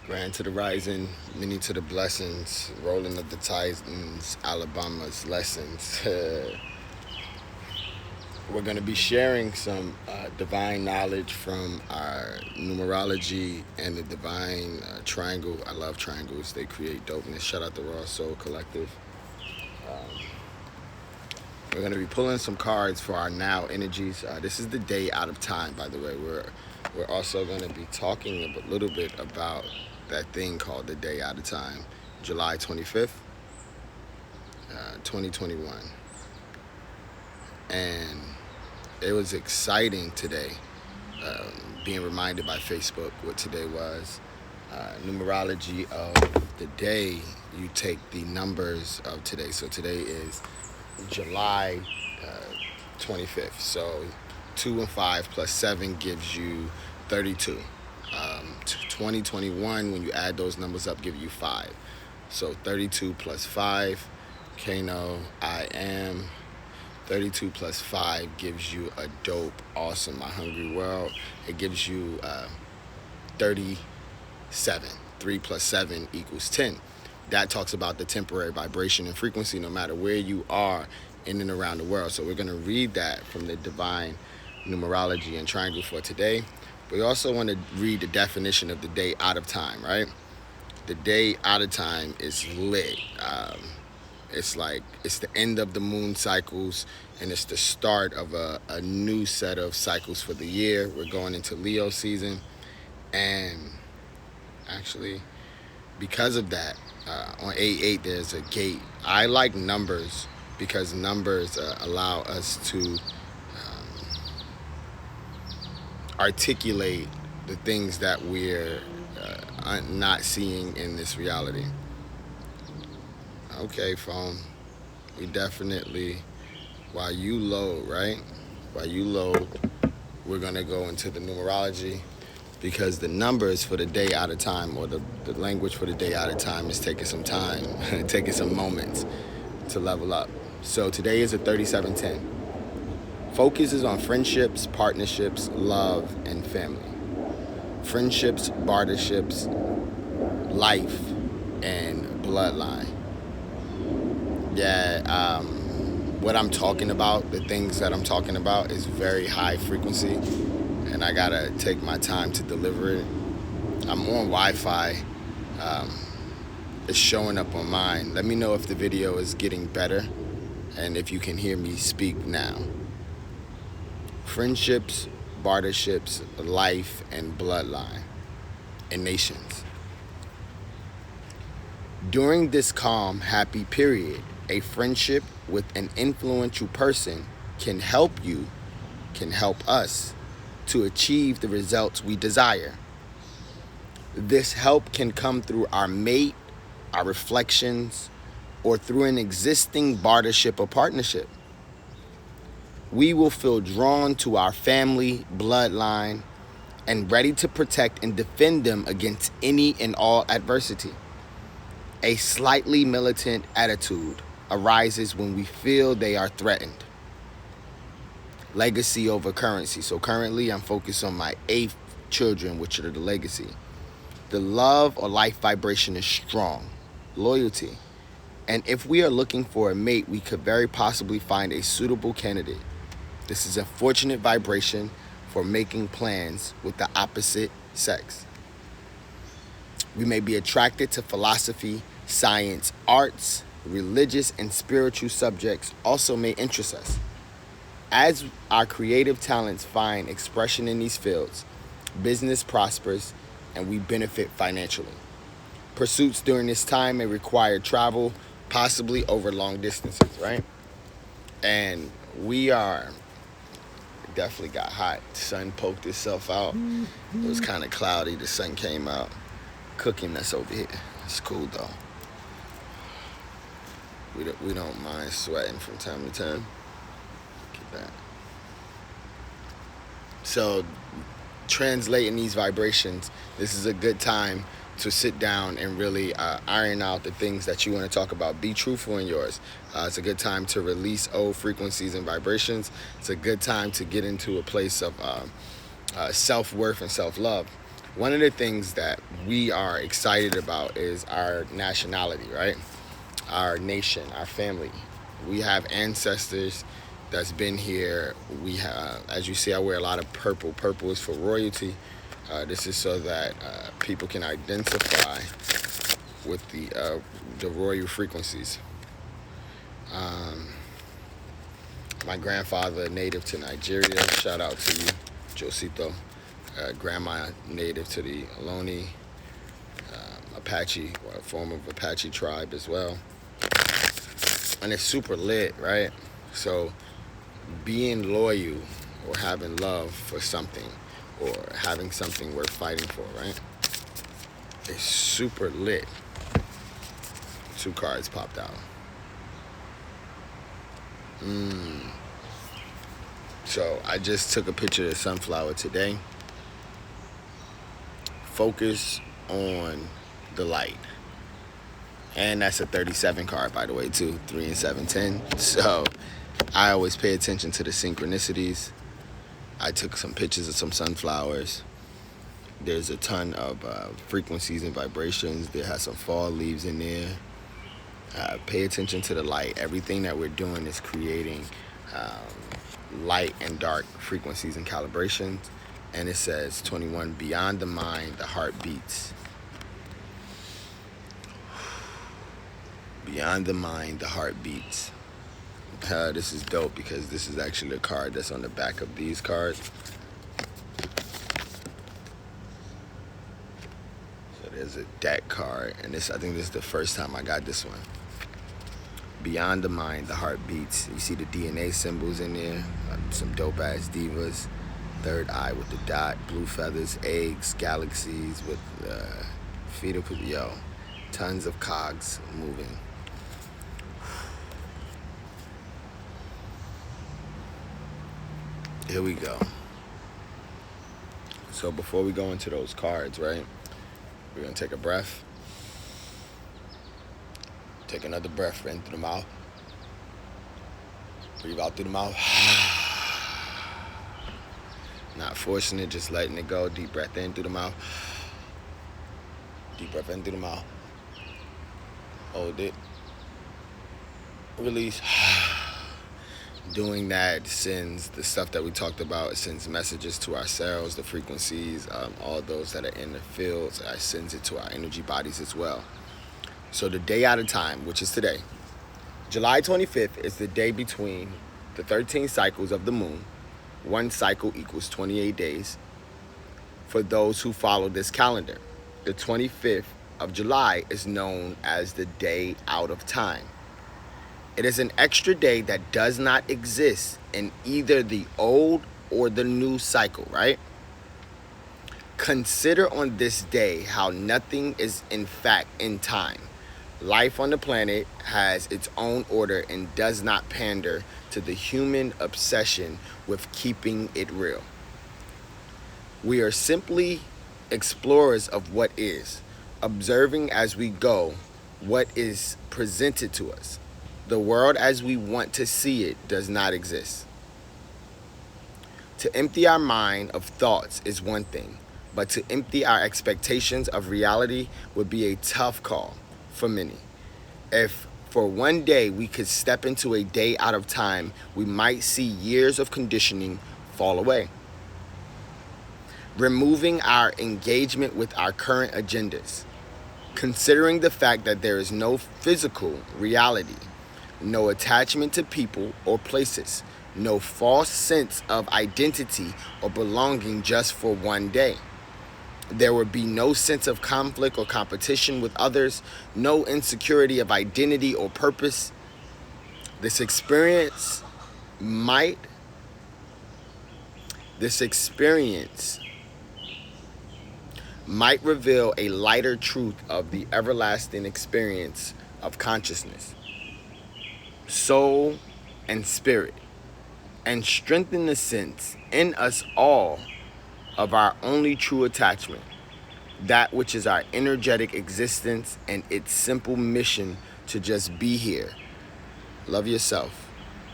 Grand to the rising, many to the blessings, rolling of the Titans, Alabama's lessons. We're going to be sharing some divine knowledge from our numerology and the divine triangle. I love triangles. They create dopeness. Shout out to Raw Soul Collective. We're going to be pulling some cards for our now energies. This is the day out of time, by the way. We're also going to be talking a little bit about that thing called the day out of time, July 25th, 2021. And it was exciting today, being reminded by Facebook what today was. Numerology of the day, you take the numbers of today. So today is July 25th. So 2 and 5 plus 7 gives you 32. 2021, when you add those numbers up, give you 5. So 32 plus 5, Kano, I am. 32 plus 5 gives you a dope, awesome, My Hungry World. It gives you 37. 3 plus 7 equals 10. That talks about the temporary vibration and frequency no matter where you are in and around the world. So we're going to read that from the divine numerology and triangle for today. We also want to read the definition of the day out of time, right? The day out of time is lit. It's the end of the moon cycles, and it's the start of a new set of cycles for the year. We're going into Leo season, and actually, because of that, on 8/8 there's a gate. I like numbers because numbers allow us to articulate the things that we're not seeing in this reality. Okay, phone. We definitely, while you load, right? While you load, we're going to go into the numerology because the numbers for the day out of time, or the language for the day out of time, is taking some time, taking some moments to level up. So today is a 3710. Focus is on friendships, partnerships, love, and family. Friendships, barterships, life, and bloodline. Yeah, what I'm talking about, the things that I'm talking about, is very high frequency, and I gotta take my time to deliver it. I'm on Wi-Fi. It's showing up on mine. Let me know if the video is getting better and if you can hear me speak now. Friendships, barterships, life, and bloodline, and nations. During this calm, happy period, a friendship with an influential person can help us to achieve the results we desire. This help can come through our mate, our reflections, or through an existing bartership or partnership. We will feel drawn to our family, bloodline, and ready to protect and defend them against any and all adversity. A slightly militant attitude arises when we feel they are threatened. Legacy over currency. So currently I'm focused on my 8 children, which are the legacy. The love or life vibration is strong. Loyalty. And if we are looking for a mate, we could very possibly find a suitable candidate. This is a fortunate vibration for making plans with the opposite sex. We may be attracted to philosophy, science, arts, religious, and spiritual subjects also may interest us. As our creative talents find expression in these fields, business prospers and we benefit financially. Pursuits during this time may require travel, possibly over long distances, right? And we are definitely got hot. Sun poked itself out. It was kind of cloudy. The sun came out. Cooking us over here. It's cool though. We don't mind sweating from time to time. Get that. So, translating these vibrations, this is a good time to sit down and really iron out the things that you want to talk about. Be truthful in yours. It's a good time to release old frequencies and vibrations. It's a good time to get into a place of self-worth and self-love. one of the things that we are excited about is our nationality, right? Our nation, our family. We have ancestors that's been here. We have, as you see, I wear a lot of purple. Purple is for royalty. This is so that people can identify with the royal frequencies. My grandfather, native to Nigeria. Shout out to you, Josito. Grandma, native to the Ohlone, Apache, a form of Apache tribe as well. And it's super lit, right? So being loyal or having love for something or having something worth fighting for, right? It's super lit. 2 cards popped out. So I just took a picture of the sunflower today. Focus on the light. And that's a 37 card, by the way, too. 3 and 7, 10. So I always pay attention to the synchronicities. I took some pictures of some sunflowers. There's a ton of frequencies and vibrations. There has some fall leaves in there. Pay attention to the light. Everything that we're doing is creating light and dark frequencies and calibrations. And it says 21, beyond the mind, the heart beats. Beyond the mind, the heart beats. This is dope because this is actually a card that's on the back of these cards. So there's a deck card, and I think this is the first time I got this one. Beyond the mind, the heart beats. You see the DNA symbols in there, some dope ass divas. Third eye with the dot, blue feathers, eggs, galaxies with fetal, tons of cogs moving. Here we go. So before we go into those cards, right, we're gonna take a breath. Take another breath in through the mouth. Breathe out through the mouth. Not forcing it, just letting it go. Deep breath in through the mouth. Deep breath in through the mouth. Hold it. Release. Doing that sends the stuff that we talked about. It sends messages to ourselves, the frequencies, all those that are in the fields. It sends it to our energy bodies as well. So the day out of time, which is today, July 25th is the day between the 13 cycles of the moon. 1 cycle equals 28 days for those who follow this calendar. The 25th of July is known as the day out of time. It is an extra day that does not exist in either the old or the new cycle, right? Consider on this day how nothing is in fact in time. Life on the planet has its own order and does not pander to the human obsession with keeping it real. We are simply explorers of what is, observing as we go what is presented to us. The world as we want to see it does not exist. To empty our mind of thoughts is one thing, but to empty our expectations of reality would be a tough call for many. If for one day we could step into a day out of time, we might see years of conditioning fall away. Removing our engagement with our current agendas. Considering the fact that there is no physical reality, no attachment to people or places, no false sense of identity or belonging just for one day. There would be no sense of conflict or competition with others, no insecurity of identity or purpose. This experience might reveal a lighter truth of the everlasting experience of consciousness, soul, and spirit, and strengthen the sense in us all of our only true attachment, that which is our energetic existence and its simple mission to just be here. Love yourself.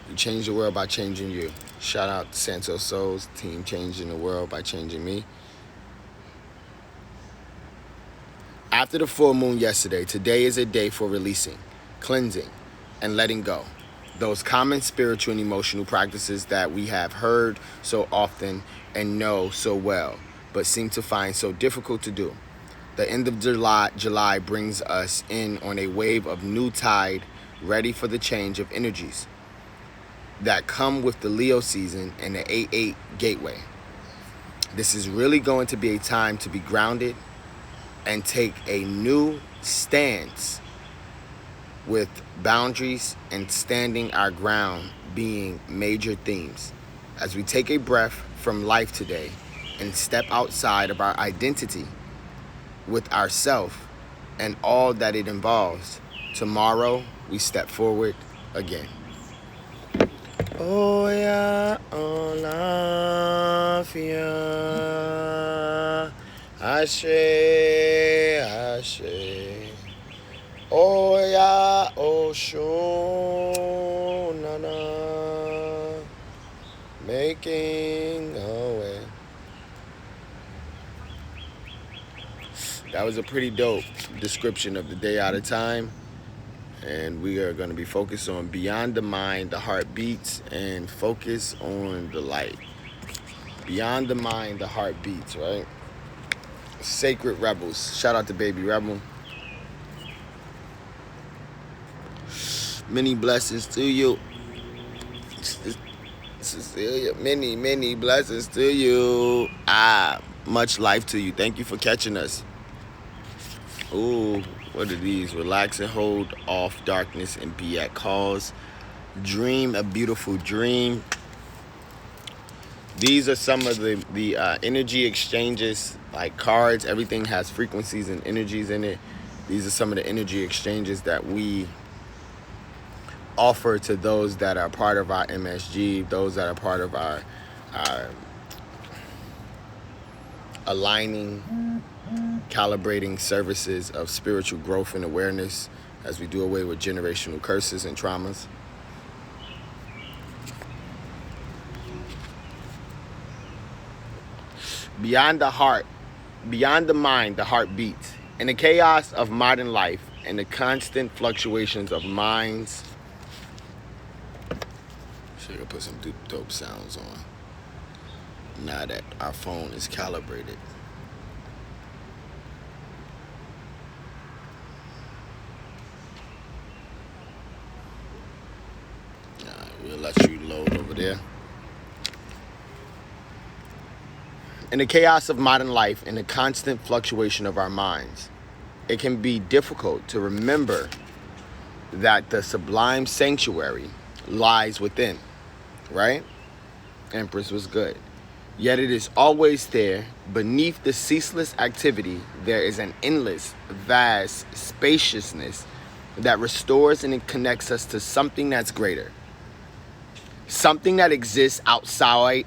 You change the world by changing you. Shout out to Santos Souls, team changing the world by changing me. After the full moon yesterday, today is a day for releasing, cleansing, and letting go. Those common spiritual and emotional practices that we have heard so often and know so well, but seem to find so difficult to do. The end of July brings us in on a wave of new tide, ready for the change of energies that come with the Leo season and the 8-8 gateway. This is really going to be a time to be grounded and take a new stance, with boundaries and standing our ground being major themes. As we take a breath from life today and step outside of our identity with ourself and all that it involves, tomorrow we step forward again. Oh yeah, Olafia, Ashe, Ashe. Oh yeah, Oshonana, making a way. That was a pretty dope description of the day out of time. And we are going to be focused on beyond the mind, the heart beats, and focus on the light. Beyond the mind, the heart beats, right? Sacred Rebels. Shout out to Baby Rebel. Many blessings to you. Cecilia, many blessings to you. Much life to you. Thank you for catching us. Ooh, what are these? Relax and hold off darkness and be at cause. Dream a beautiful dream. These are some of the energy exchanges, like cards. Everything has frequencies and energies in it. These are some of the energy exchanges that we offer to those that are part of our MSG, those that are part of our aligning, calibrating services of spiritual growth and awareness as we do away with generational curses and traumas. Beyond the heart, beyond the mind, the heart beats. In the chaos of modern life and the constant fluctuations of minds, should I put some dope sounds on now that our phone is calibrated. We'll let you load over there. In the chaos of modern life and the constant fluctuation of our minds, it can be difficult to remember that the sublime sanctuary lies within, right? Empress was good. Yet it is always there. Beneath the ceaseless activity, there is an endless, vast spaciousness that restores and it connects us to something that's greater. Something that exists outside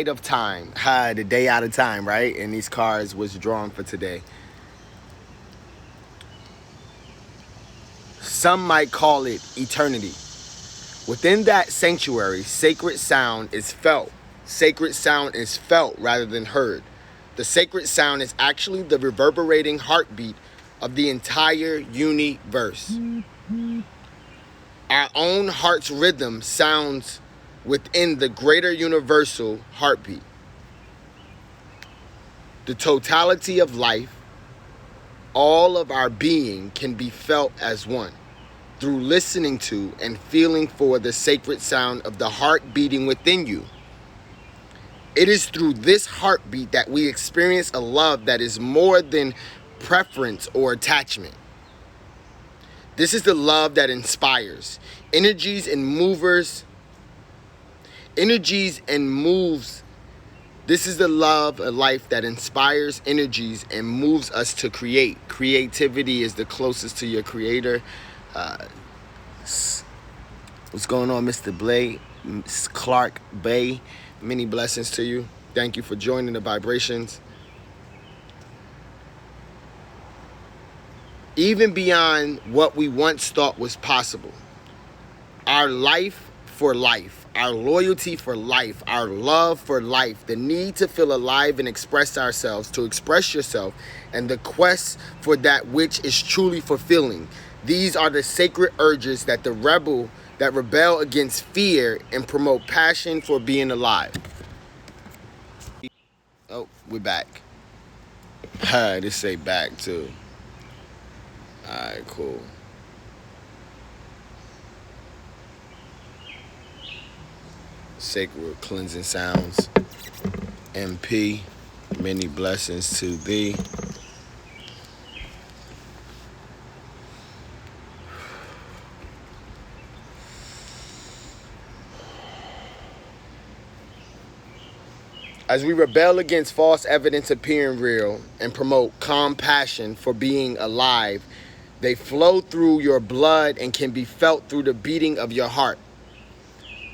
of time. The day out of time, right? And these cards was drawn for today. Some might call it eternity. Within that sanctuary, sacred sound is felt. Sacred sound is felt rather than heard. The sacred sound is actually the reverberating heartbeat of the entire universe. Our own heart's rhythm sounds within the greater universal heartbeat. The totality of life, all of our being can be felt as one through listening to and feeling for the sacred sound of the heart beating within you. It is through this heartbeat that we experience a love that is more than preference or attachment. This is the love that inspires, energies and moves. This is the love of life that inspires energies and moves us to create. Creativity is the closest to your creator. What's going on, Mr. Blake? Clark Bay, many blessings to you. Thank you for joining the vibrations. Even beyond what we once thought was possible, our life for life, our loyalty for life, our love for life, the need to feel alive and express ourselves, to express yourself, and the quest for that which is truly fulfilling. These are the sacred urges that rebel against fear and promote passion for being alive. Oh, we're back. This say back too. Alright, cool. Sacred cleansing sounds. MP, many blessings to thee. As we rebel against false evidence appearing real and promote calm passion for being alive, they flow through your blood and can be felt through the beating of your heart.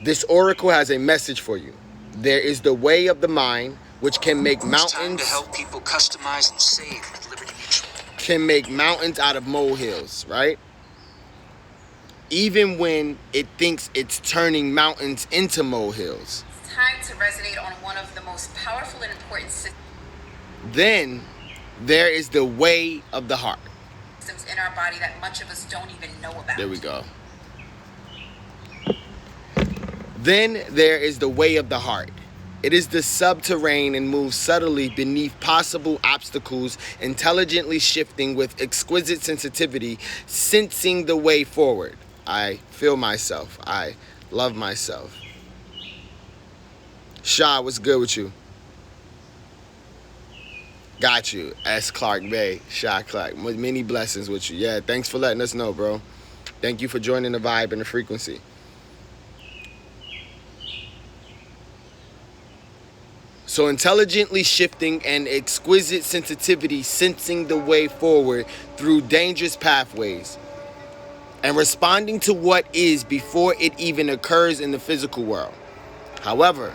This oracle has a message for you. There is the way of the mind, which can make mountains. It's time to help people customize and save with Liberty Mutual. Can make mountains out of molehills, right? Even when it thinks it's turning mountains into molehills. Time to resonate on one of the most powerful and important systems. Then there is the way of the heart. Systems in our body that much of us don't even know about. There we go. Then there is the way of the heart. It is the subterranean and moves subtly beneath possible obstacles, intelligently shifting with exquisite sensitivity, sensing the way forward. I feel myself. I love myself. Shah, what's good with you? Got you. S. Clark Bay. Shah Clark. Many blessings with you. Yeah, thanks for letting us know, bro. Thank you for joining the vibe and the frequency. So intelligently shifting and exquisite sensitivity, sensing the way forward through dangerous pathways and responding to what is before it even occurs in the physical world. However,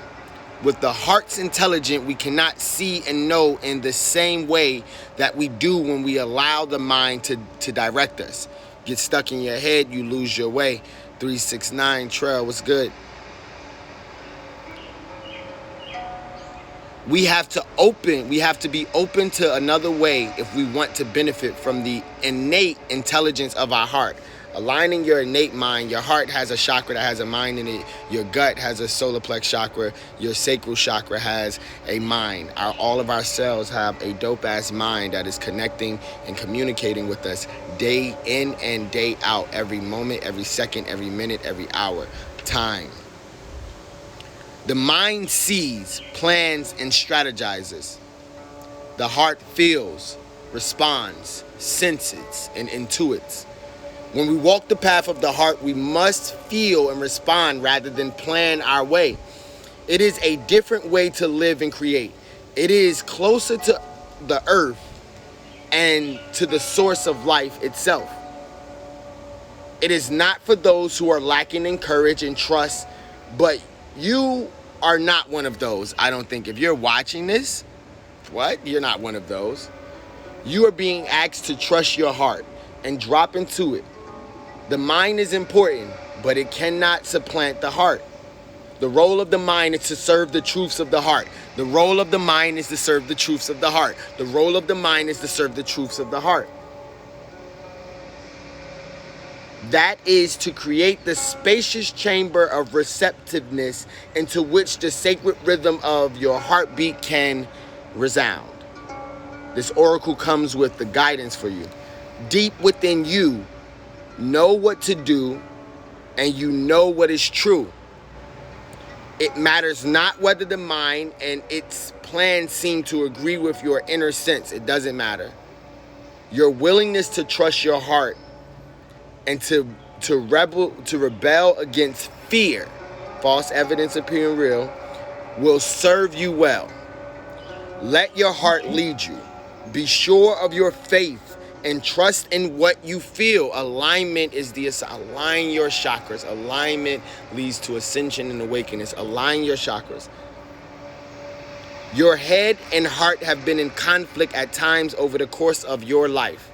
with the heart's intelligence, we cannot see and know in the same way that we do when we allow the mind to direct us. Get stuck in your head, you lose your way. 369 Trail, what's good? We have to be open to another way if we want to benefit from the innate intelligence of our heart. Aligning your innate mind, your heart has a chakra that has a mind in it. Your gut has a solar plex chakra. Your sacral chakra has a mind. All of our cells have a dope-ass mind that is connecting and communicating with us day in and day out, every moment, every second, every minute, every hour. Time. The mind sees, plans, and strategizes. The heart feels, responds, senses, and intuits. When we walk the path of the heart, we must feel and respond rather than plan our way. It is a different way to live and create. It is closer to the earth and to the source of life itself. It is not for those who are lacking in courage and trust, but you are not one of those. I don't think if you're watching this, you're not one of those. You are being asked to trust your heart and drop into it. The mind is important, but it cannot supplant the heart. The role of the mind is to serve the truths of the heart. The role of the mind is to serve the truths of the heart. The role of the mind is to serve the truths of the heart. That is to create the spacious chamber of receptiveness into which the sacred rhythm of your heartbeat can resound. This oracle comes with the guidance for you. Deep within you, know what to do, and you know what is true. It matters not whether the mind and its plans seem to agree with your inner sense. It doesn't matter. Your willingness to trust your heart and to rebel against fear, false evidence appearing real, will serve you well. Let your heart lead you. Be sure of your faith and trust in what you feel. Alignment is align your chakras. Alignment leads to ascension and awakeness. Align your chakras. Your head and heart have been in conflict at times over the course of your life.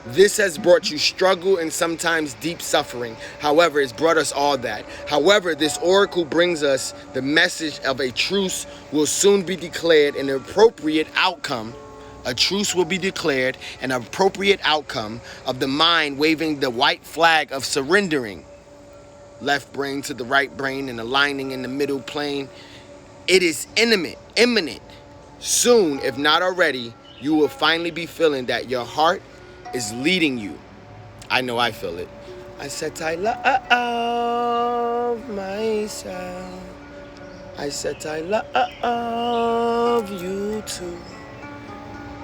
This has brought you struggle and sometimes deep suffering. However, it's brought us all that. However, this oracle brings us the message of a truce will soon be declared, an appropriate outcome. A truce will be declared, an appropriate outcome of the mind waving the white flag of surrendering. Left brain to the right brain and aligning in the middle plane. It is imminent. Soon, if not already, you will finally be feeling that your heart is leading you. I know I feel it. I said I love myself. I said I love you too.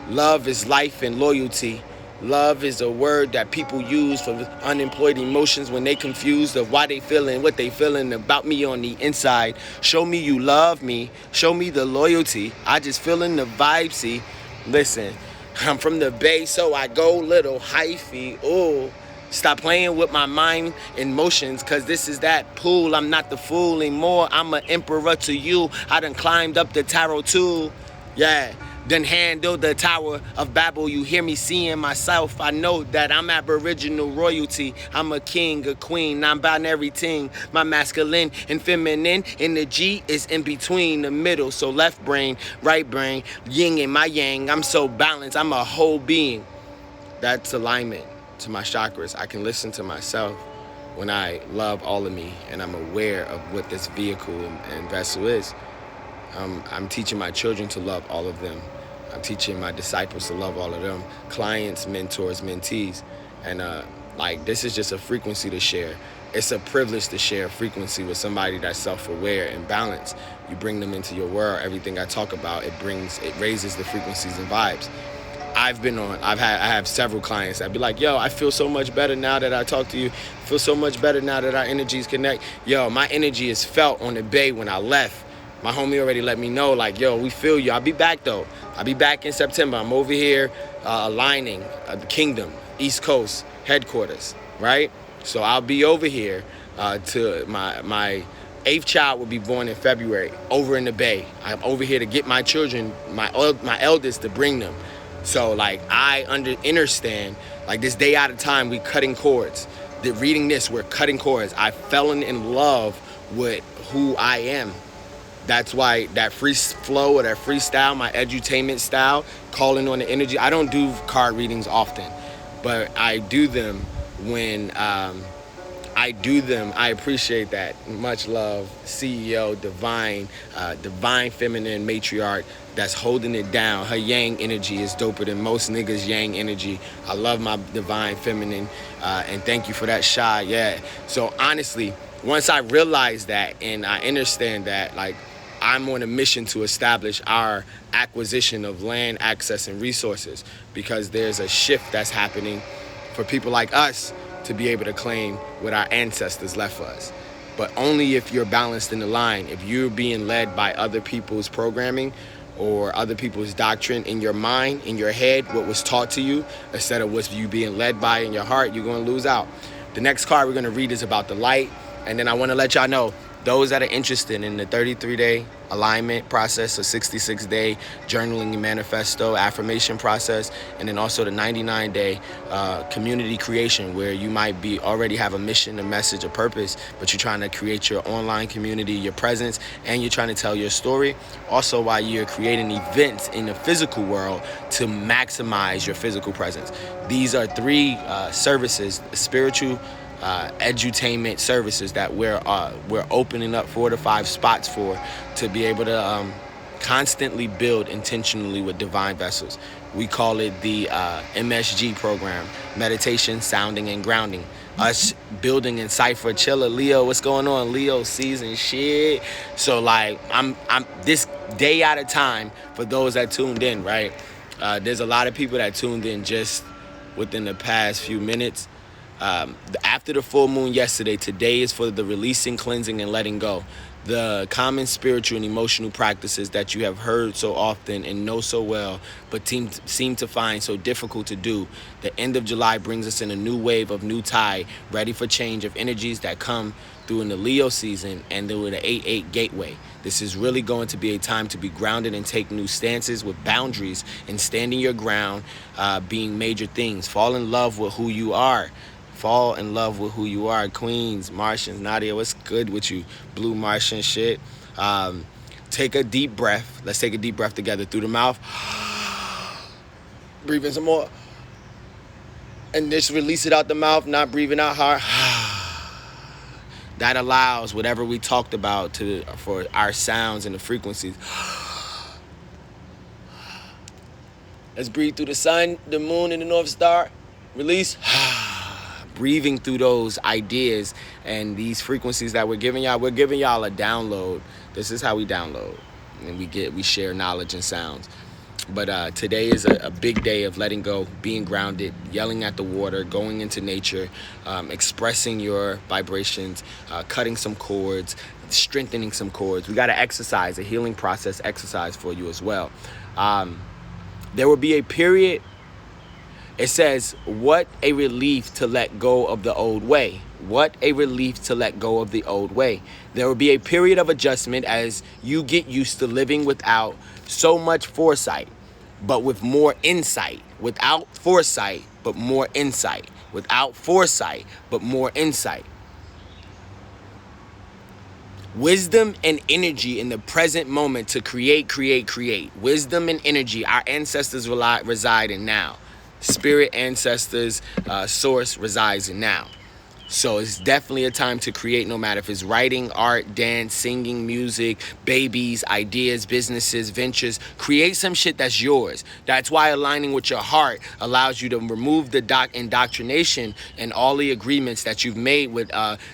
Love is life and loyalty. Love is a word that people use for unemployed emotions when they confused of why they feeling what they feeling about me on the inside. Show me you love me. Show me the loyalty. I just feeling the vibe. See, listen, I'm from the Bay, so I go little hyphy. Ooh, stop playing with my mind and emotions, cause this is that pool. I'm not the fool anymore. I'm an emperor to you. I done climbed up the tarot too. Yeah. Then handle the Tower of Babel. You hear me seeing myself. I know that I'm Aboriginal royalty. I'm a king, a queen, non-binary ting. My masculine and feminine energy is in between the middle. So left brain, right brain, yin and my yang. I'm so balanced. I'm a whole being. That's alignment to my chakras. I can listen to myself when I love all of me and I'm aware of what this vehicle and vessel is. I'm teaching my children to love all of them. I'm teaching my disciples to love all of them. Clients, mentors, mentees. And this is just a frequency to share. It's a privilege to share a frequency with somebody that's self-aware and balanced. You bring them into your world. Everything I talk about, it raises the frequencies and vibes. I have several clients that be like, yo, I feel so much better now that I talk to you. I feel so much better now that our energies connect. Yo, my energy is felt on the Bay when I left. My homie already let me know, like, yo, we feel you. I'll be back, though. I'll be back in September. I'm over here aligning the kingdom, East Coast headquarters, right? So I'll be over here to my 8th child will be born in February over in the Bay. I'm over here to get my children, my eldest, to bring them. So, I understand, this day at a time, we cutting cords. Reading this, we're cutting cords. I fell in love with who I am. That's why that free flow or that freestyle, my edutainment style, calling on the energy. I don't do card readings often, but I do them when I do them. I appreciate that. Much love, CEO, divine feminine matriarch that's holding it down. Her yang energy is doper than most niggas' yang energy. I love my divine feminine, and thank you for that, Shy. Yeah. So honestly, once I realize that and I understand that, I'm on a mission to establish our acquisition of land, access, and resources, because there's a shift that's happening for people like us to be able to claim what our ancestors left for us. But only if you're balanced in the line. If you're being led by other people's programming or other people's doctrine in your mind, in your head, what was taught to you, instead of what's you being led by in your heart, you're going to lose out. The next card we're going to read is about the light. And then I want to let y'all know, those that are interested in the 33-day alignment process, a 66-day journaling manifesto affirmation process, and then also the 99-day community creation, where you might be already have a mission, a message, a purpose, but you're trying to create your online community, your presence, and you're trying to tell your story. Also, while you're creating events in the physical world to maximize your physical presence. These are 3 services, spiritual, edutainment services that we're opening up 4 to 5 spots for, to be able to constantly build intentionally with divine vessels. We call it the MSG program, meditation, sounding, and grounding. Us building in cipher. Chiller, Leo, what's going on? Leo season shit. So I'm this day at a time for those that tuned in, right? There's a lot of people that tuned in just within the past few minutes. After the full moon yesterday, today is for the releasing, cleansing, and letting go. the common spiritual and emotional practices that you have heard so often and know so well, but seem to find so difficult to do. The end of July brings us in a new wave of new tide, ready for change of energies that come through in the Leo season and through the 8-8 gateway. This is really going to be a time to be grounded and take new stances with boundaries and standing your ground, being major things. Fall in love with who you are. Fall in love with who you are. Queens, Martians, Nadia, what's good with you? Blue Martian shit. Take a deep breath. Let's take a deep breath together through the mouth. Breathe in some more. And just release it out the mouth, not breathing out hard. That allows whatever we talked about for our sounds and the frequencies. Let's breathe through the sun, the moon, and the North Star. Release. Breathing through those ideas and these frequencies that we're giving y'all a download. This is how we download, and we share knowledge and sounds. But today is a big day of letting go, being grounded, yelling at the water, going into nature, expressing your vibrations, cutting some cords, strengthening some cords. We got to exercise, a healing process exercise for you as well. There will be a period. It says, what a relief to let go of the old way. What a relief to let go of the old way. There will be a period of adjustment as you get used to living without so much foresight, but with more insight. Without foresight, but more insight. Without foresight, but more insight. Wisdom and energy in the present moment to create. Wisdom and energy, our ancestors reside in now. Spirit, ancestors, source resides in now. So it's definitely a time to create, no matter if it's writing, art, dance, singing, music, babies, ideas, businesses, ventures. Create some shit that's yours. That's why aligning with your heart allows you to remove the indoctrination and all the agreements that you've made with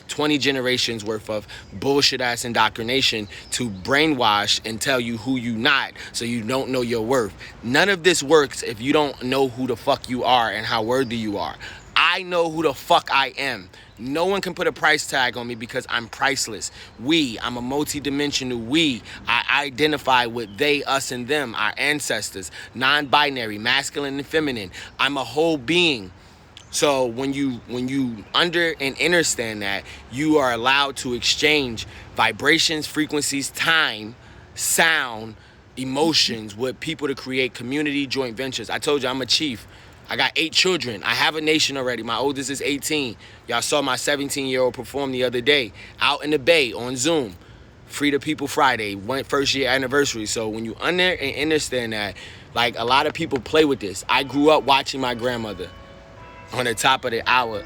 20 generations worth of bullshit ass indoctrination to brainwash and tell you who you not, so you don't know your worth. None of this works if you don't know who the fuck you are and how worthy you are. I know who the fuck I am. No one can put a price tag on me because I'm priceless. I'm a multi-dimensional we. I identify with they, us, and them, our ancestors. Non-binary, masculine and feminine. I'm a whole being. So when you under and understand that, you are allowed to exchange vibrations, frequencies, time, sound, emotions with people to create community joint ventures. I told you I'm a chief. I got 8 children. I have a nation already. My oldest is 18. Y'all saw my 17-year-old perform the other day out in the Bay on Zoom. Free the People Friday, first year anniversary. So when you understand that, like, a lot of people play with this. I grew up watching my grandmother on the top of the hour.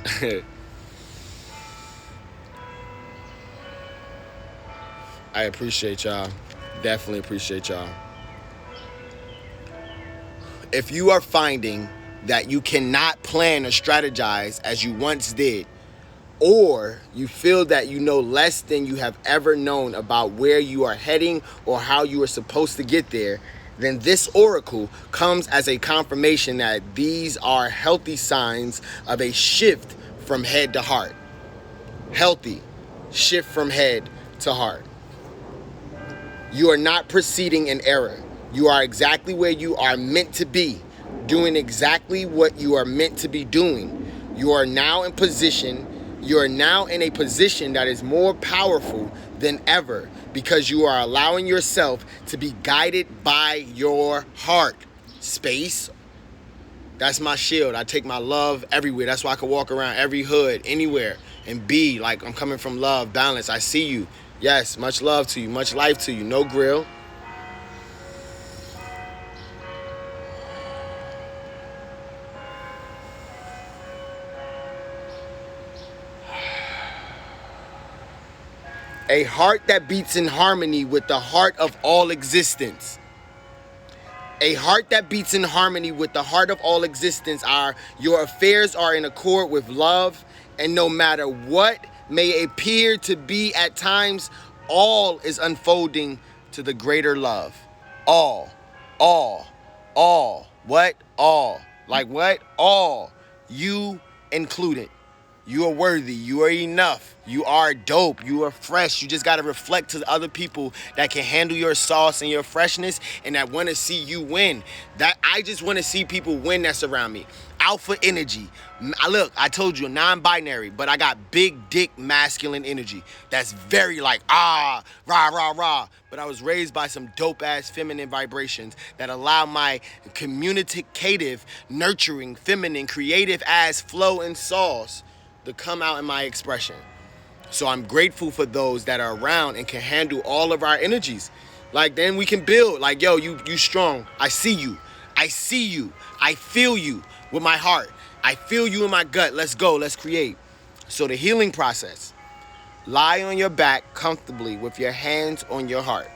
I appreciate y'all. Definitely appreciate y'all. If you are finding that you cannot plan or strategize as you once did, or you feel that you know less than you have ever known about where you are heading or how you are supposed to get there, then this oracle comes as a confirmation that these are healthy signs of a shift from head to heart. Healthy shift from head to heart. You are not proceeding in error. You are exactly where you are meant to be, doing exactly what you are meant to be doing. You are now in a position that is more powerful than ever, because you are allowing yourself to be guided by your heart. Space, that's my shield. I take my love everywhere. That's why I can walk around every hood, anywhere, and be like, I'm coming from love, balance. I see you. Yes, much love to you, much life to you. No grill. A heart that beats in harmony with the heart of all existence. A heart that beats in harmony with the heart of all existence. Your affairs are in accord with love, and no matter what may appear to be at times, all is unfolding to the greater love. All. What? All. Like what? All. You included. You are worthy. You are enough. You are dope. You are fresh. You just got to reflect to the other people that can handle your sauce and your freshness and that want to see you win. That I just want to see people win that's around me. Alpha energy. Look, I told you, non-binary, but I got big dick masculine energy. That's very like, rah, rah, rah. But I was raised by some dope-ass feminine vibrations that allow my communicative, nurturing, feminine, creative-ass flow and sauce to come out in my expression. So I'm grateful for those that are around and can handle all of our energies. Like, then we can build. Like, yo, you strong. I see you. I see you. I feel you with my heart. I feel you in my gut. Let's go. Let's create. So the healing process. Lie on your back comfortably with your hands on your heart.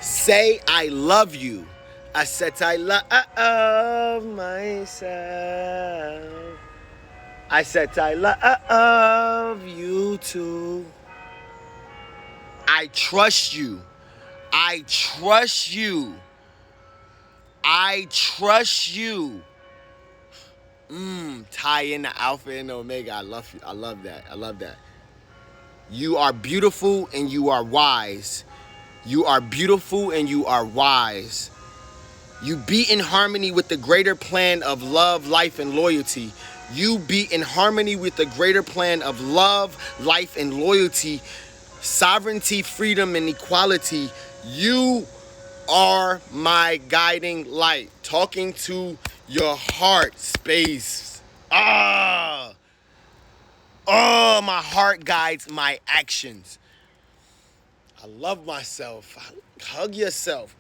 Say, I love you. I said, I love myself. I said, I love you too. I trust you. I trust you. I trust you. Tie in the Alpha and the Omega. I love you. I love that. I love that. You are beautiful and you are wise. You are beautiful and you are wise. You be in harmony with the greater plan of love, life, and loyalty. You be in harmony with the greater plan of love, life, and loyalty, sovereignty, freedom, and equality. You are my guiding light. Talking to your heart space. My heart guides my actions. I love myself. Hug yourself.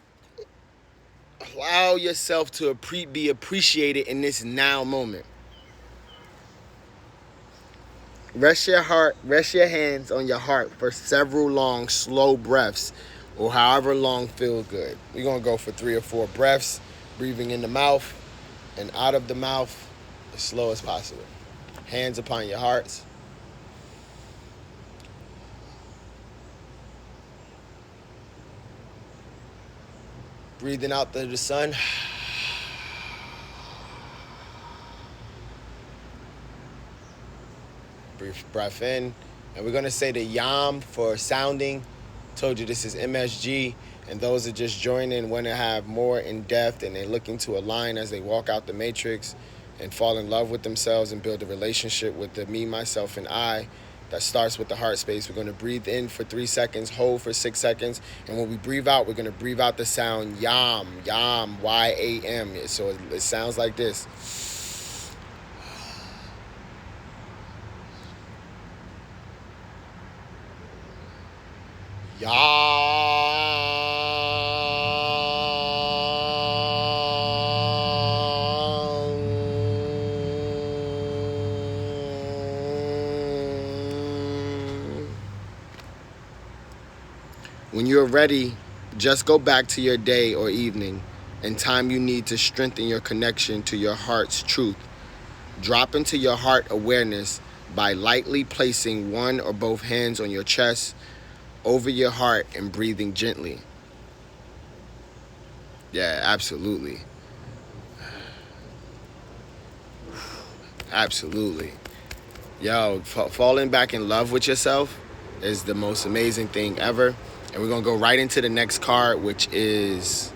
Allow yourself to be appreciated in this now moment. Rest your hands on your heart for several long, slow breaths, or however long feels good. We're going to go for 3 or 4 breaths, breathing in the mouth and out of the mouth as slow as possible. Hands upon your hearts. Breathing out through the sun. Breath in. And we're going to say the Yam for sounding. Told you this is MSG. And those that just join in want to have more in depth and they're looking to align as they walk out the matrix and fall in love with themselves and build a relationship with the me, myself, and I. That starts with the heart space. We're going to breathe in for 3 seconds, hold for 6 seconds. And when we breathe out, we're going to breathe out the sound Yam, Yam, Y-A-M. So it sounds like this. When you're ready, just go back to your day or evening and time you need to strengthen your connection to your heart's truth. Drop into your heart awareness by lightly placing one or both hands on your chest, over your heart, and breathing gently. Yeah, absolutely. Absolutely. Yo, falling back in love with yourself is the most amazing thing ever. And we're going to go right into the next card, which is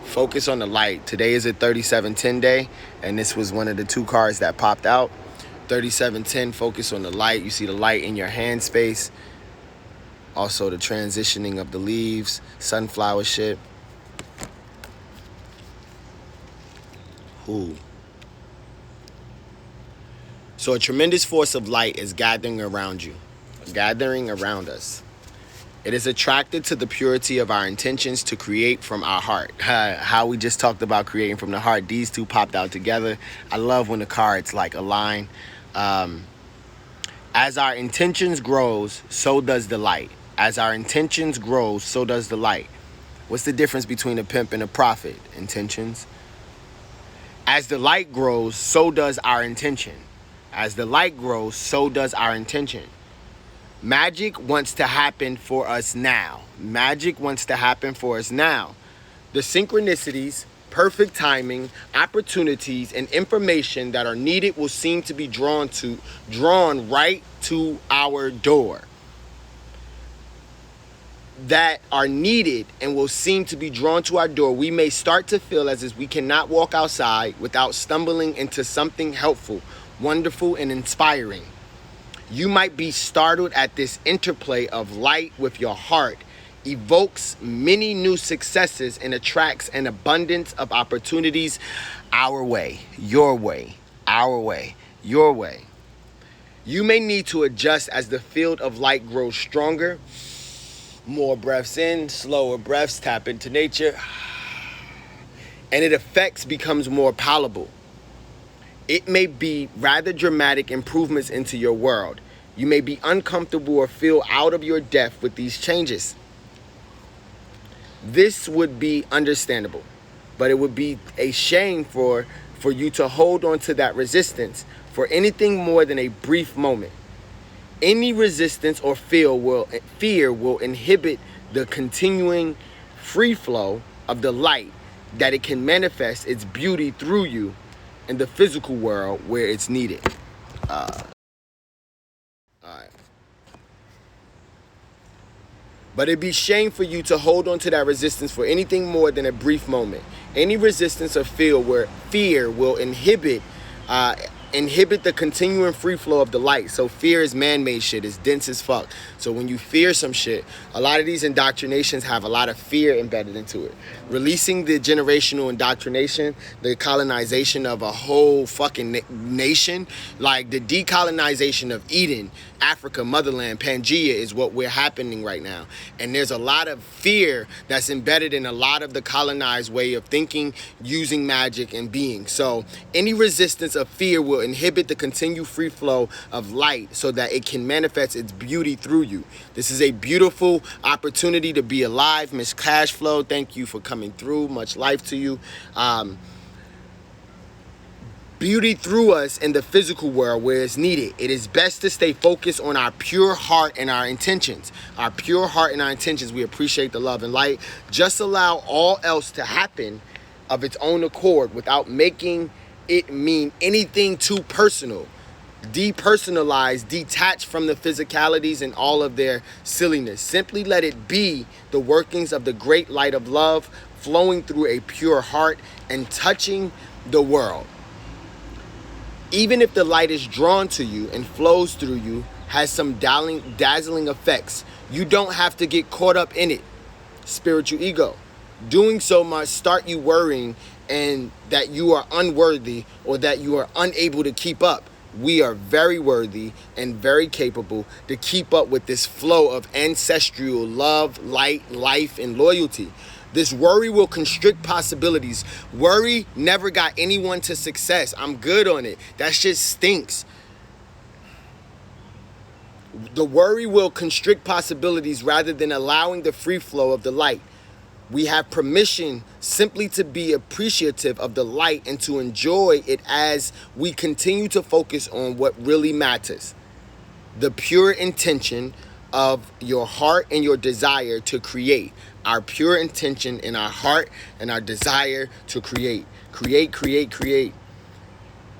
Focus on the Light. Today is a 3710 day, and this was one of the 2 cards that popped out. 3710, Focus on the Light. You see the light in your hand space. Also the transitioning of the leaves, sunflower shit. Ooh. So a tremendous force of light is gathering around you, gathering around us. It is attracted to the purity of our intentions to create from our heart. How we just talked about creating from the heart. These 2 popped out together. I love when the cards like align. As our intentions grows, so does the light. As our intentions grow, so does the light. What's the difference between a pimp and a prophet? Intentions. As the light grows, so does our intention. As the light grows, so does our intention. Magic wants to happen for us now. Magic wants to happen for us now. The synchronicities, perfect timing, opportunities, and information that are needed will seem to be drawn right to our door. That are needed and will seem to be drawn to our door. We may start to feel as if we cannot walk outside without stumbling into something helpful, wonderful, and inspiring. You might be startled at this interplay of light with your heart, evokes many new successes, and attracts an abundance of opportunities our way, your way, our way, your way. You may need to adjust as the field of light grows stronger. More breaths in, slower breaths, tap into nature. And it effects becomes more palatable. It may be rather dramatic improvements into your world. You may be uncomfortable or feel out of your depth with these changes. This would be understandable, but it would be a shame for you to hold on to that resistance for anything more than a brief moment. Any resistance or fear will inhibit the continuing free flow of the light that it can manifest its beauty through you in the physical world where it's needed. All right. But it'd be shame for you to hold on to that resistance for anything more than a brief moment. Any resistance or fear will inhibit the continuing free flow of the light. So fear is man-made shit. It's dense as fuck. So when you fear some shit, a lot of these indoctrinations have a lot of fear embedded into it. Releasing the generational indoctrination, the colonization of a whole fucking nation, like the decolonization of Eden, Africa, motherland, Pangea is what we're happening right now. And there's a lot of fear that's embedded in a lot of the colonized way of thinking, using magic and being. So any resistance of fear will inhibit the continued free flow of light so that it can manifest its beauty through you. This is a beautiful opportunity to be alive. Miss Cashflow, thank you for coming through. Much life to you. Beauty through us in the physical world where it's needed. It is best to stay focused on our pure heart and our intentions. Our pure heart and our intentions. We appreciate the love and light. Just allow all else to happen of its own accord without making it mean anything too personal. Depersonalized, detached from the physicalities and all of their silliness. Simply let it be the workings of the great light of love flowing through a pure heart and touching the world. Even if the light is drawn to you and flows through you, has some dazzling effects, you don't have to get caught up in it. Spiritual ego. Doing so must start you worrying and that you are unworthy or that you are unable to keep up. We are very worthy and very capable to keep up with this flow of ancestral love, light, life, and loyalty. This worry will constrict possibilities. Worry never got anyone to success. I'm good on it. That shit stinks. The worry will constrict possibilities rather than allowing the free flow of the light. We have permission simply to be appreciative of the light and to enjoy it as we continue to focus on what really matters. The pure intention of your heart and your desire to create. Our pure intention in our heart and our desire to create. Create.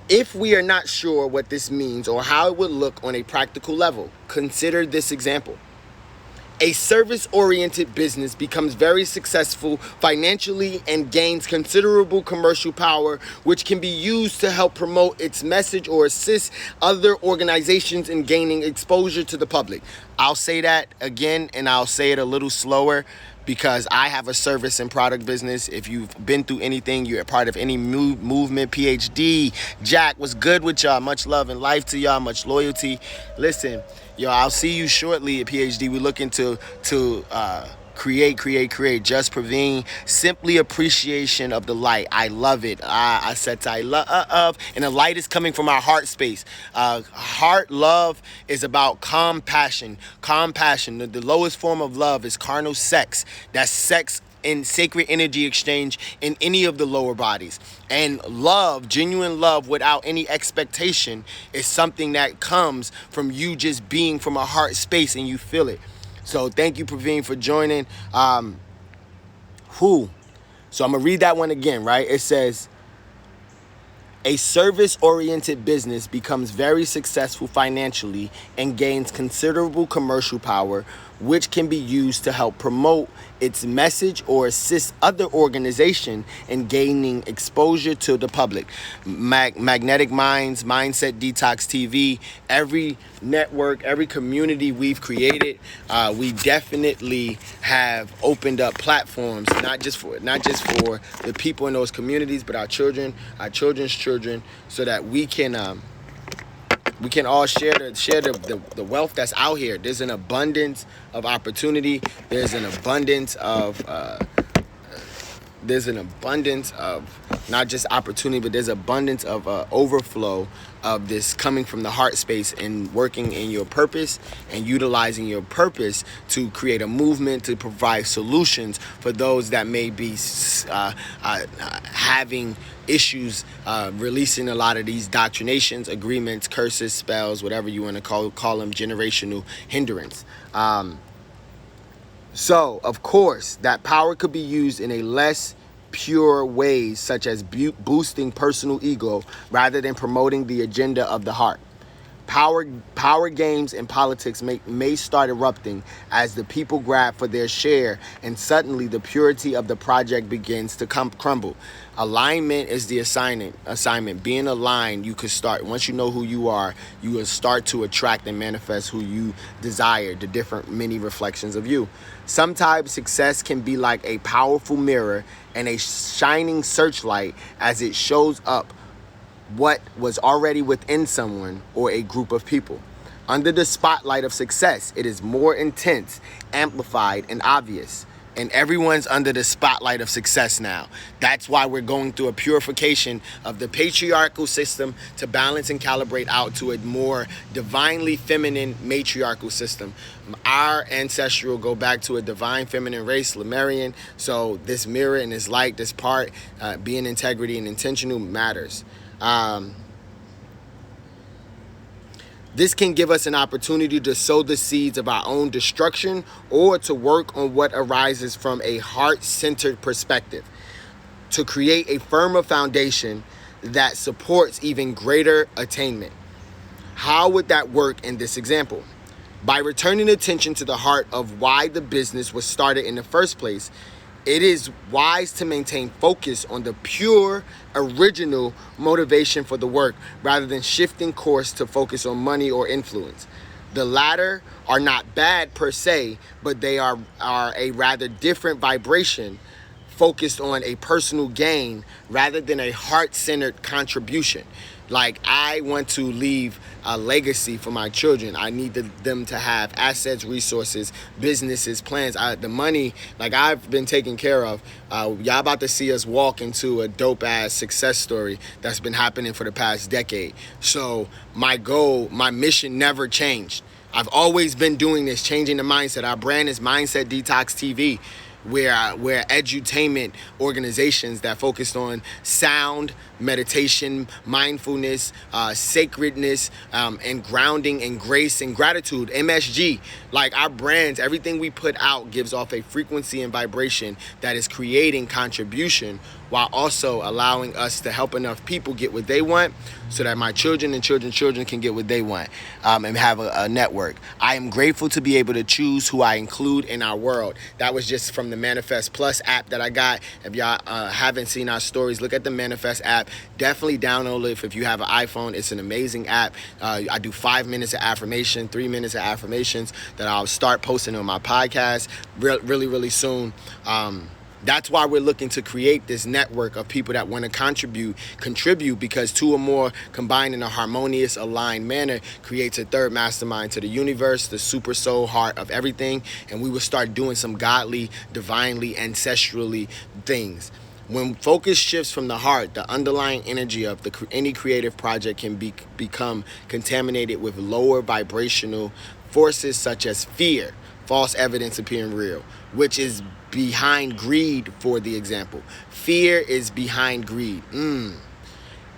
If we are not sure what this means or how it would look on a practical level, consider this example. A service-oriented business becomes very successful financially and gains considerable commercial power, which can be used to help promote its message or assist other organizations in gaining exposure to the public. I'll say that again, and I'll say it a little slower because I have a service and product business. If you've been through anything, you're a part of any movement, PhD, Jack, what's good with y'all? Much love and life to y'all, much loyalty. Listen, yo, I'll see you shortly at PhD. We're looking to Create, create, create. Just Praveen. Simply appreciation of the light. I love it. I said I love. And the light is coming from our heart space. Heart love is about compassion. Compassion. The lowest form of love is carnal sex. That's sex in sacred energy exchange in any of the lower bodies. And love, genuine love without any expectation, is something that comes from you just being from a heart space and you feel it. So thank you, Praveen, for joining. So I'm going to read that one again, right? It says, a service-oriented business becomes very successful financially and gains considerable commercial power, which can be used to help promote its message or assist other organizations in gaining exposure to the public. Magnetic Minds, Mindset Detox TV, every network, every community we've created, we definitely have opened up platforms, not just for the people in those communities, but our children, our children's children, so that we can all share the wealth that's out here. There's an abundance of opportunity. There's an abundance of not just opportunity, but there's abundance of overflow of this coming from the heart space and working in your purpose and utilizing your purpose to create a movement to provide solutions for those that may be having issues, releasing a lot of these doctrinations, agreements, curses, spells, whatever you want to call them, generational hindrance. So, of course, that power could be used in a less pure ways, such as boosting personal ego rather than promoting the agenda of the heart. Power games and politics may start erupting as the people grab for their share, and suddenly the purity of the project begins to crumble. Alignment is the assignment. Being aligned, you could start. Once you know who you are, you will start to attract and manifest who you desire, the different many reflections of you. Sometimes success can be like a powerful mirror and a shining searchlight as it shows up what was already within someone or a group of people. Under the spotlight of success, it is more intense, amplified, and obvious. And everyone's under the spotlight of success now. That's why we're going through a purification of the patriarchal system to balance and calibrate out to a more divinely feminine matriarchal system. Our ancestral go back to a divine feminine race, Lemurian. So this mirror and this light, this part, being integrity and intentional matters. This can give us an opportunity to sow the seeds of our own destruction or to work on what arises from a heart-centered perspective to create a firmer foundation that supports even greater attainment. How would that work in this example? By returning attention to the heart of why the business was started in the first place, it is wise to maintain focus on the pure, original motivation for the work rather than shifting course to focus on money or influence. The latter are not bad per se, but they are a rather different vibration focused on a personal gain rather than a heart-centered contribution. Like, I want to leave a legacy for my children. I need them to have assets, resources, businesses, plans. The money, like, I've been taken care of. Y'all about to see us walk into a dope-ass success story that's been happening for the past decade. So my goal, my mission never changed. I've always been doing this, changing the mindset. Our brand is Mindset Detox TV. We're edutainment organizations that focused on sound, meditation, mindfulness, sacredness, and grounding and grace and gratitude, MSG. Like, our brands, everything we put out gives off a frequency and vibration that is creating contribution while also allowing us to help enough people get what they want so that my children and children's children can get what they want, and have a network. I am grateful to be able to choose who I include in our world. That was just from the Manifest Plus app that I got. If y'all haven't seen our stories, look at the Manifest app. Definitely download it if you have an iPhone. It's an amazing app. I do 5 minutes of affirmation, 3 minutes of affirmations that I'll start posting on my podcast really, really soon. That's why we're looking to create this network of people that want to contribute, because two or more combined in a harmonious, aligned manner creates a third mastermind to the universe, the super soul heart of everything, and we will start doing some godly, divinely, ancestrally things. When focus shifts from the heart, the underlying energy of any creative project can become contaminated with lower vibrational forces such as fear, false evidence appearing real, which is behind greed, for the example. Fear is behind greed.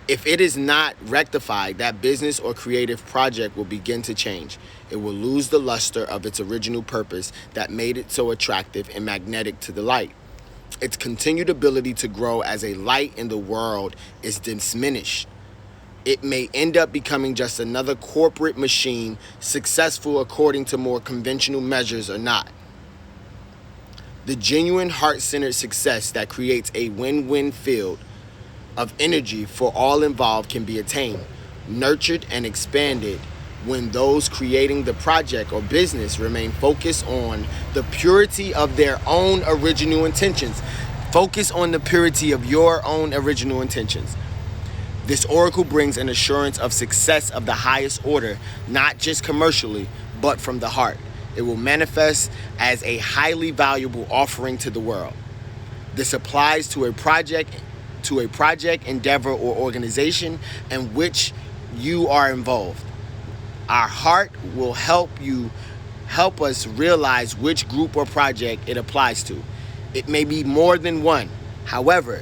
If it is not rectified, that business or creative project will begin to change. It will lose the luster of its original purpose that made it so attractive and magnetic to the light. Its continued ability to grow as a light in the world is diminished. It may end up becoming just another corporate machine, successful according to more conventional measures or not. The genuine heart-centered success that creates a win-win field of energy for all involved can be attained, nurtured, and expanded when those creating the project or business remain focused on the purity of their own original intentions. Focus on the purity of your own original intentions. This oracle brings an assurance of success of the highest order, not just commercially, but from the heart. It will manifest as a highly valuable offering to the world. This applies to a project, endeavor, or organization in which you are involved. Our heart will help us realize which group or project it applies to. It may be more than one. However,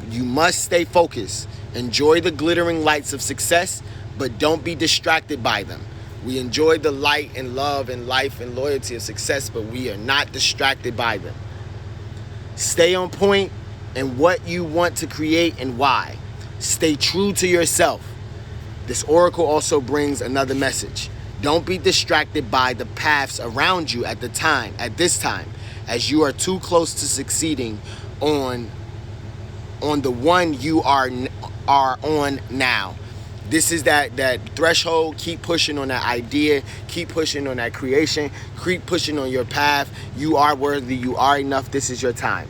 you must stay focused. Enjoy the glittering lights of success, but don't be distracted by them. We enjoy the light and love and life and loyalty of success, but we are not distracted by them. Stay on point in what you want to create and why. Stay true to yourself. This oracle also brings another message. Don't be distracted by the paths around you at this time, as you are too close to succeeding on the one you are on now. This is that threshold. Keep pushing on that idea. Keep pushing on that creation. Keep pushing on your path. You are worthy. You are enough. This is your time.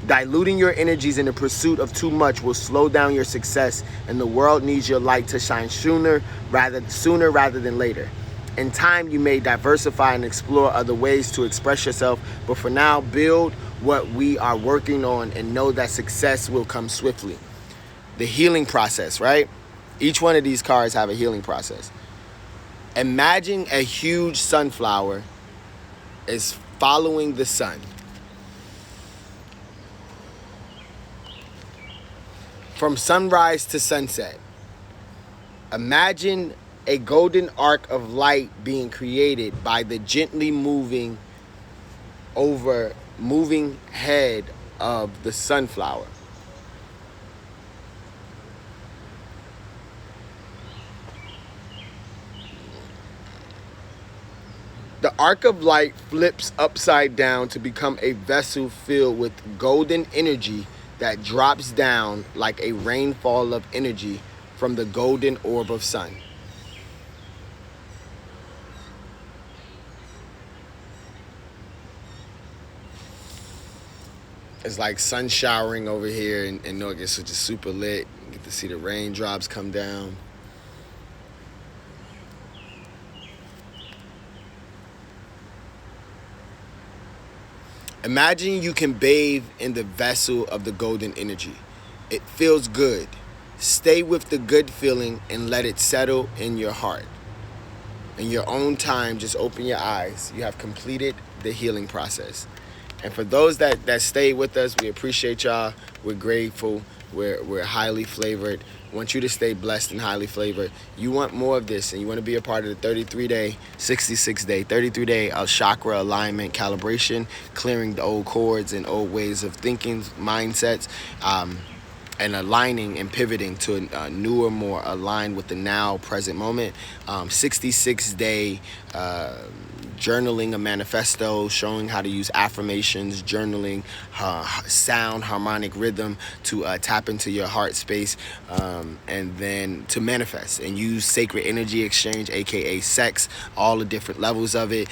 Diluting your energies in the pursuit of too much will slow down your success, and the world needs your light to shine sooner rather than later. In time, you may diversify and explore other ways to express yourself, but for now, build what we are working on and know that success will come swiftly. The healing process, right? Each one of these cards have a healing process. Imagine a huge sunflower is following the sun. From sunrise to sunset. Imagine a golden arc of light being created by the gently moving head of the sunflower. The arc of light flips upside down to become a vessel filled with golden energy that drops down like a rainfall of energy from the golden orb of sun. It's like sun showering over here in August, which is super lit. You get to see the raindrops come down. Imagine you can bathe in the vessel of the golden energy. It feels good. Stay with the good feeling and let it settle in your heart. In your own time, just open your eyes. You have completed the healing process. And for those that stay with us, we appreciate y'all. We're grateful. We're highly flavored. I want you to stay blessed and highly flavored. You want more of this, and you want to be a part of the 33-day, 33-day chakra alignment calibration, clearing the old cords and old ways of thinking, mindsets. and aligning and pivoting to a newer, more aligned with the now present moment. 66-day journaling a manifesto, showing how to use affirmations, journaling, sound, harmonic rhythm to tap into your heart space, and then to manifest and use sacred energy exchange, aka sex, all the different levels of it,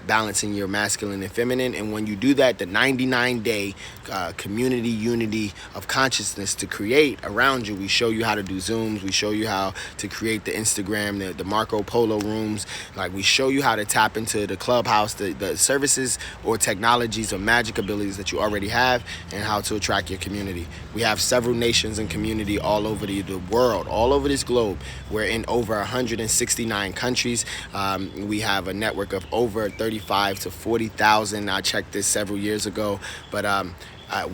balancing your masculine and feminine. And when you do that, the 99-day community unity of consciousness to create around you. We show you how to do Zooms. We show you how to create the Instagram, the Marco Polo rooms. Like, we show you how to tap into the Clubhouse, the services or technologies or magic abilities that you already have, and how to attract your community. We have several nations and community all over the world, all over this globe. We're in over 169 countries. We have a network of over 35 to 40,000. I checked this several years ago, but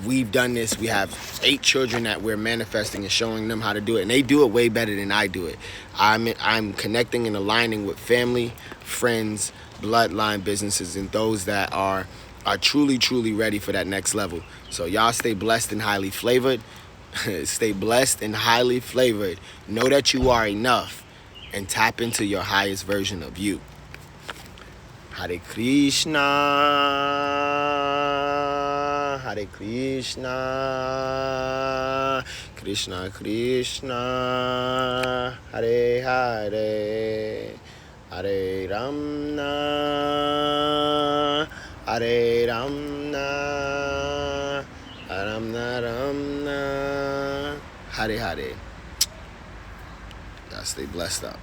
we've done this. We have 8 children that we're manifesting and showing them how to do it, and they do it way better than I do it. I'm connecting and aligning with family, friends, bloodline businesses, and those that are truly ready for that next level. So y'all stay blessed and highly flavored. Stay blessed and highly flavored. Know that you are enough, and tap into your highest version of you. Hare Krishna, Hare Krishna, Krishna Krishna, Hare Hare, Hare Ramna, Hare Ramna, Ramna Ramna, Hare Hare. Y'all stay blessed up.